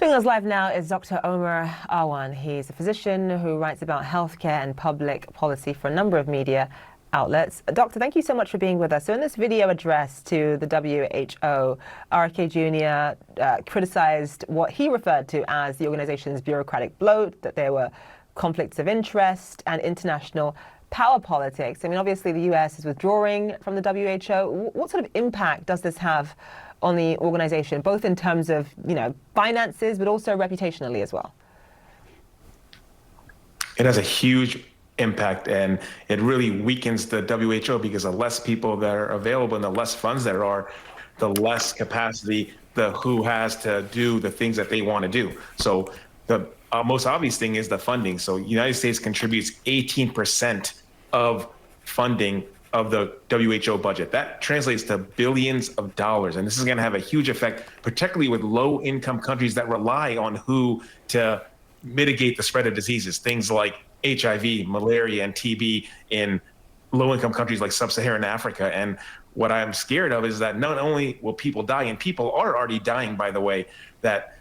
Joining us live now is Dr. Omer Awan. He's a physician who writes about healthcare and public policy for a number of media outlets. Doctor, thank you so much for being with us. So in this video address to the WHO, RFK Jr. Criticized what he referred to as the organization's bureaucratic bloat, that there were conflicts of interest and international power politics. I mean, obviously the US is withdrawing from the WHO. What sort of impact does this have on the organization, both in terms of, finances, but also reputationally as well? It has a huge impact, and it really weakens the WHO because the less people that are available and the less funds there are, the less capacity the WHO has to do the things that they want to do. So the most obvious thing is the funding. So the United States contributes 18% of funding of the WHO budget. That translates to billions of dollars. And this is going to have a huge effect, particularly with low income countries that rely on WHO to mitigate the spread of diseases, things like HIV, malaria, and TB in low income countries like sub-Saharan Africa. And what I'm scared of is that not only will people die, and people are already dying, by the way, that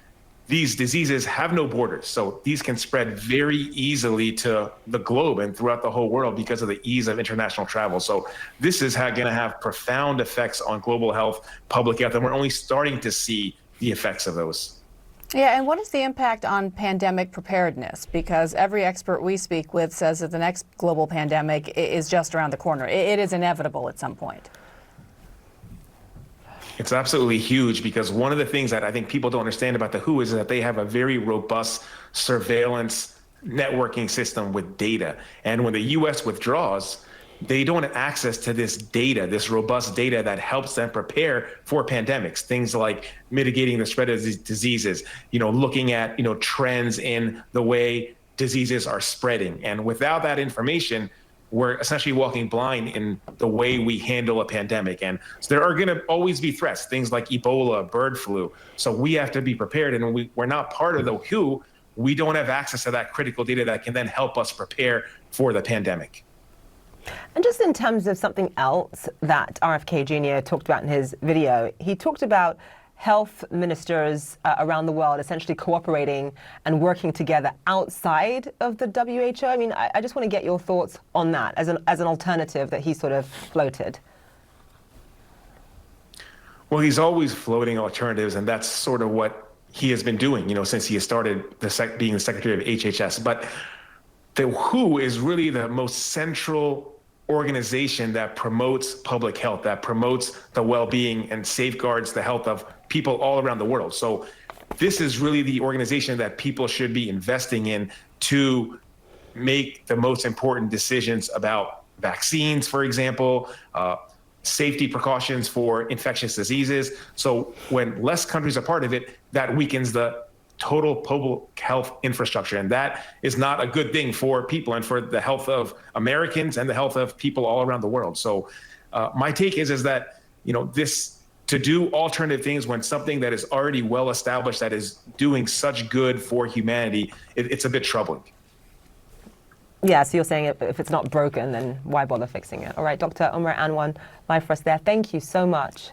these diseases have no borders. So these can spread very easily to the globe and throughout the whole world because of the ease of international travel. So this is going to have profound effects on global health, public health, and we're only starting to see the effects of those. Yeah, and what is the impact on pandemic preparedness? Because every expert we speak with says that the next global pandemic is just around the corner. It is inevitable at some point. It's absolutely huge, because one of the things that I think people don't understand about the WHO is that they have a very robust surveillance networking system with data. And when the US withdraws, they don't have access to this data, this robust data that helps them prepare for pandemics, things like mitigating the spread of these diseases, looking at, trends in the way diseases are spreading. And without that information, we're essentially walking blind in the way we handle a pandemic. And so there are going to always be threats, things like Ebola, bird flu. So we have to be prepared. And we're not part of the WHO. We don't have access to that critical data that can then help us prepare for the pandemic. And just in terms of something else that RFK Jr. talked about in his video, he talked about health ministers around the world essentially cooperating and working together outside of the WHO. I mean, I just want to get your thoughts on that as an alternative that he sort of floated. Well, he's always floating alternatives, and that's sort of what he has been doing, since he started being the secretary of HHS. But the WHO is really the most central organization that promotes public health, that promotes the well-being and safeguards the health of people all around the world. So this is really the organization that people should be investing in to make the most important decisions about vaccines, for example, safety precautions for infectious diseases. So when less countries are part of it, that weakens the total public health infrastructure. And that is not a good thing for people and for the health of Americans and the health of people all around the world. So my take is that, to do alternative things when something that is already well established, that is doing such good for humanity, it's a bit troubling. Yeah, so you're saying if it's not broken, then why bother fixing it? All right, Dr. Omer Awan, live for us there. Thank you so much.